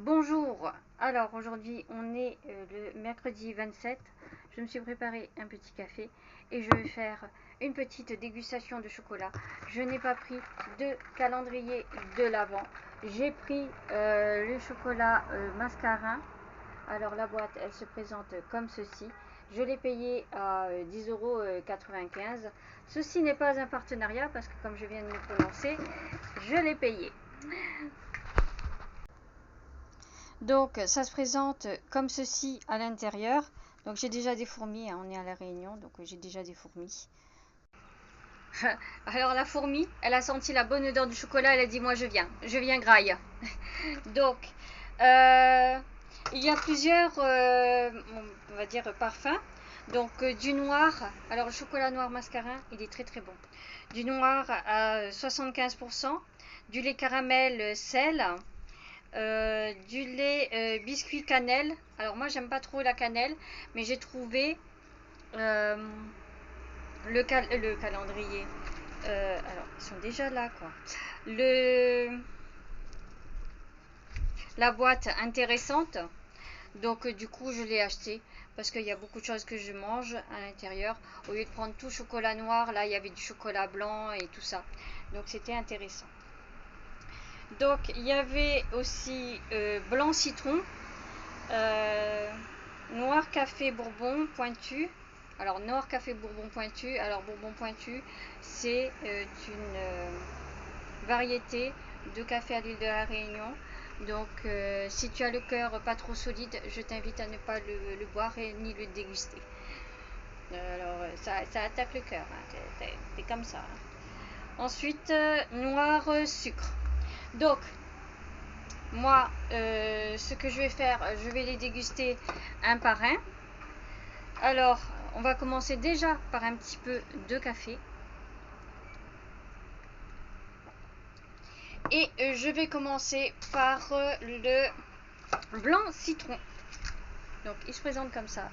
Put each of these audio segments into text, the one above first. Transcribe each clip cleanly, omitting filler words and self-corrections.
Bonjour, alors aujourd'hui on est le mercredi 27, je me suis préparé un petit café et je vais faire une petite dégustation de chocolat. Je n'ai pas pris de calendrier de l'Avent, j'ai pris le chocolat mascarin. Alors la boîte elle se présente comme ceci, je l'ai payé à 10,95 €. Ceci n'est pas un partenariat parce que comme je viens de me prononcer, je l'ai payé. Donc ça se présente comme ceci à l'intérieur. Donc j'ai déjà des fourmis, hein, on est à la Réunion, donc j'ai déjà des fourmis. Alors la fourmi, elle a senti la bonne odeur du chocolat, elle a dit moi je viens graille. Donc il y a plusieurs, on va dire parfums. Donc du noir, alors le chocolat noir mascarin, il est très très bon. Du noir à 75%, du lait caramel sel. Du lait biscuit cannelle. Alors moi j'aime pas trop la cannelle, mais j'ai trouvé euh, le calendrier. Alors ils sont déjà là quoi. La boîte intéressante. Donc du coup je l'ai acheté parce qu'il y a beaucoup de choses que je mange à l'intérieur. Au lieu de prendre tout chocolat noir, là il y avait du chocolat blanc et tout ça. Donc c'était intéressant. Donc il y avait aussi blanc citron. Noir café bourbon pointu. Alors noir café bourbon pointu. Alors bourbon pointu, c'est une variété de café à l'île de la Réunion. Donc si tu as le cœur pas trop solide, je t'invite à ne pas le boire et ni le déguster. Alors ça attaque le cœur, hein. T'es comme ça, hein. Ensuite, noir sucre. Donc moi, ce que je vais faire, je vais les déguster un par un. Alors, on va commencer déjà par un petit peu de café. Et je vais commencer par le blanc citron. Donc, il se présente comme ça.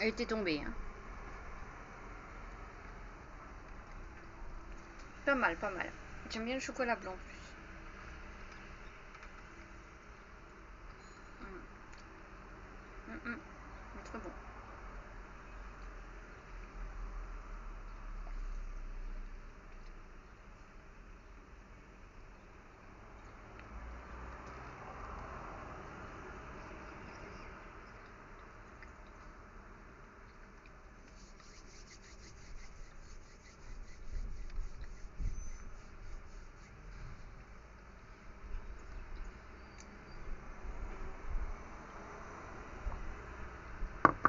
Elle était tombée, hein. Pas mal, pas mal. J'aime bien le chocolat blanc en plus. Très bon.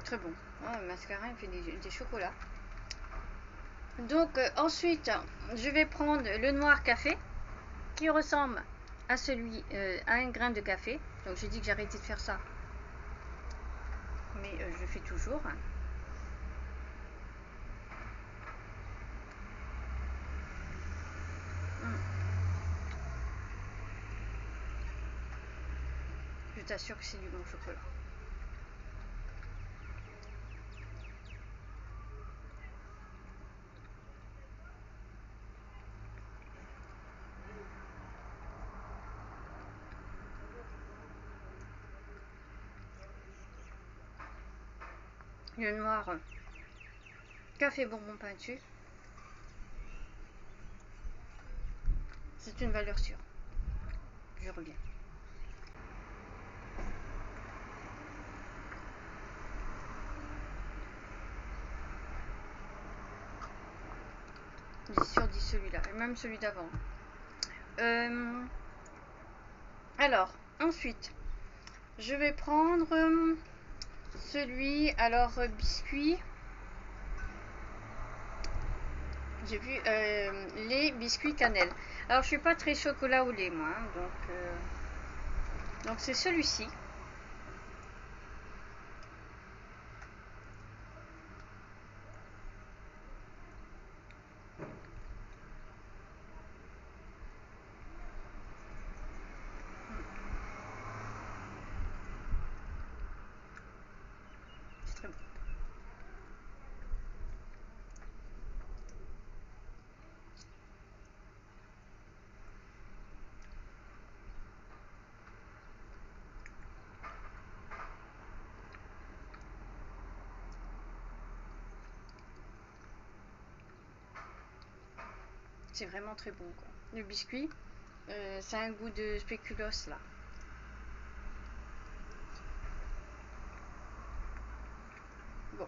Très bon. Oh, le mascarin, il fait des chocolats. Donc ensuite, je vais prendre le noir café qui ressemble à celui à un grain de café. Donc j'ai dit que j'arrêtais de faire ça, mais je le fais toujours. Je t'assure que c'est du bon chocolat. Le noir café bourbon pointu, c'est une valeur sûre. Je reviens. Sur 10 celui-là, et même celui d'avant. Alors, ensuite, je vais prendre celui, alors biscuit. J'ai vu les biscuits cannelle. Alors, je suis pas très chocolat au lait, moi, hein, donc c'est celui-ci. c'est vraiment très bon, quoi. Le biscuit, ça a un goût de spéculoos là. Bon.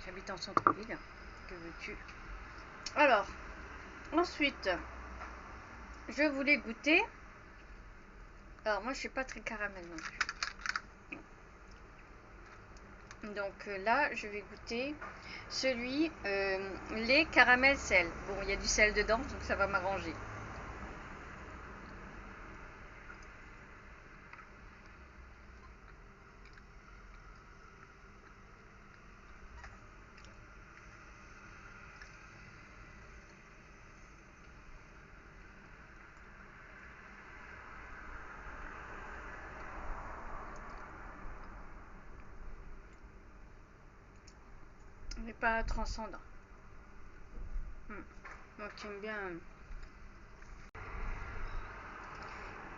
J'habite en centre-ville, que veux-tu? Alors, ensuite, je voulais goûter. Alors moi je suis pas très caramel non plus. Donc là je vais goûter celui lait caramel sel. Bon, il y a du sel dedans donc ça va m'arranger. Il n'est pas transcendant. Donc j'aime bien.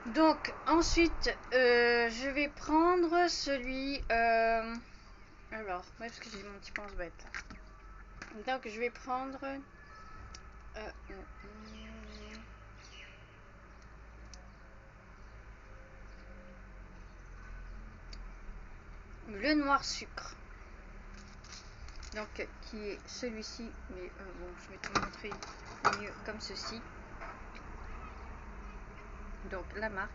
Donc ensuite je vais prendre celui alors ouais, parce que j'ai mon petit pense-bête là. Donc je vais prendre le noir sucre. Donc qui est celui-ci, mais bon, je vais te montrer mieux comme ceci. Donc la marque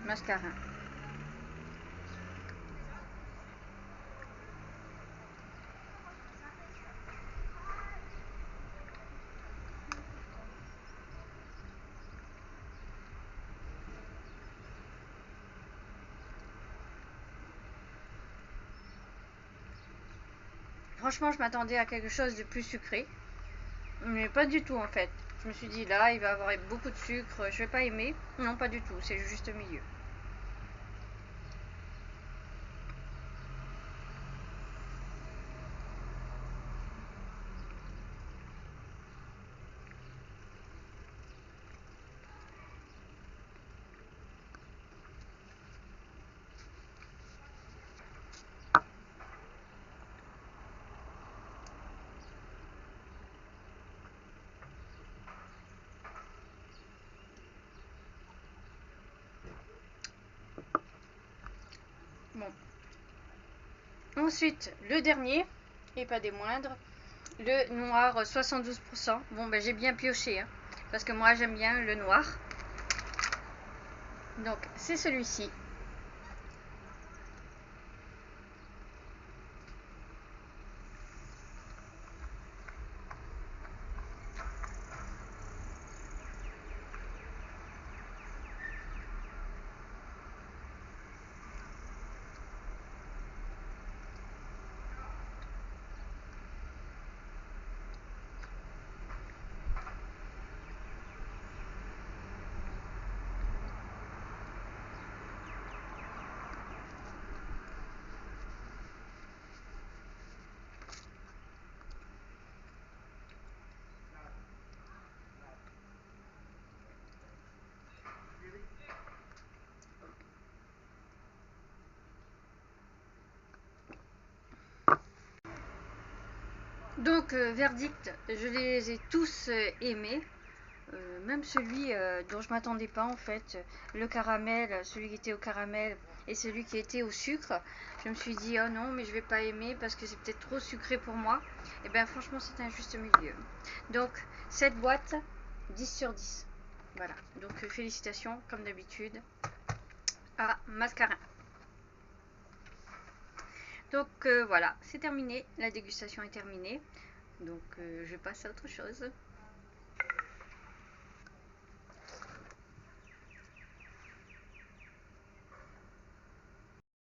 Mascarin. Franchement, je m'attendais à quelque chose de plus sucré, mais pas du tout en fait. Je me suis dit là, il va avoir beaucoup de sucre, je vais pas aimer. Non, pas du tout, c'est juste au milieu. Bon. Ensuite, le dernier, et pas des moindres, le noir 72%. Bon, ben j'ai bien pioché, hein, parce que moi j'aime bien le noir. Donc c'est celui-ci. Donc, verdict, je les ai tous aimés. Même celui dont je m'attendais pas en fait, le caramel, celui qui était au caramel et celui qui était au sucre. Je me suis dit, oh non, mais je vais pas aimer parce que c'est peut-être trop sucré pour moi. Et bien, franchement, c'est un juste milieu. Donc, cette boîte, 10 sur 10. Voilà. Donc, félicitations, comme d'habitude, à Mascarin. Donc voilà, c'est terminé, la dégustation est terminée. Donc je passe à autre chose.